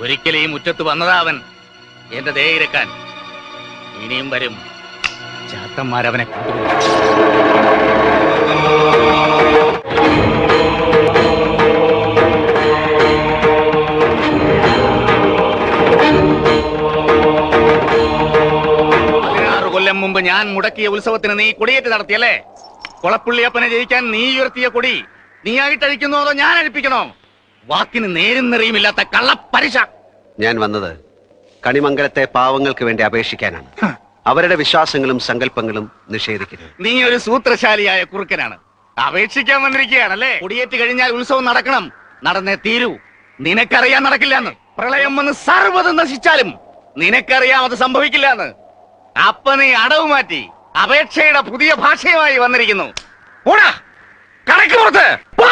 ഒരിക്കലും ഈ മുറ്റത്ത് വന്നതാ അവൻ, എന്റെ ദേഹിരക്കാൻ. ഇനിയും വരും. ചാത്തന്മാരവനെ കൊണ്ടുപോകും. കൊല്ലം മുമ്പ് ഞാൻ മുടക്കിയ ഉത്സവത്തിന് നീ കൊടിയേറ്റ് നടത്തിയല്ലേ? കൊളപ്പുള്ളിയപ്പനെ ജയിക്കാൻ നീ ഉയർത്തിയ കൊടി നീയായിട്ടഴിക്കുന്നോ അതോ ഞാൻ അഴിപ്പിക്കണോ? വാക്കിന് നേരും നെറിയുമില്ലാത്ത കള്ളപ്പരിശ. ഞാൻ വന്നത് കണിമംഗലത്തെ പാവങ്ങൾക്ക് വേണ്ടി അപേക്ഷിക്കാനാണ്. അവരുടെ വിശ്വാസങ്ങളും സങ്കല്പങ്ങളും നിഷേധിക്കുന്നത്. നീ ഒരു സൂത്രശാലിയായ കുറുക്കനാണ്. അപേക്ഷിക്കാൻ വന്നിരിക്കുകയാണല്ലേ? കൊടിയേറ്റ് കഴിഞ്ഞാൽ ഉത്സവം നടക്കണം, നടന്നേ തീരൂ. നിനക്കറിയാൻ നടക്കില്ലാന്ന്. പ്രളയം വന്ന് സർവ്വതും നശിച്ചാലും നിനക്കറിയാം അത് സംഭവിക്കില്ലാന്ന്. അപ്പൊ നീ അടവ് മാറ്റി അപേക്ഷയുടെ പുതിയ ഭാഷയുമായി വന്നിരിക്കുന്നു. ഓടാ, കടക്ക് പുറത്ത് പോ.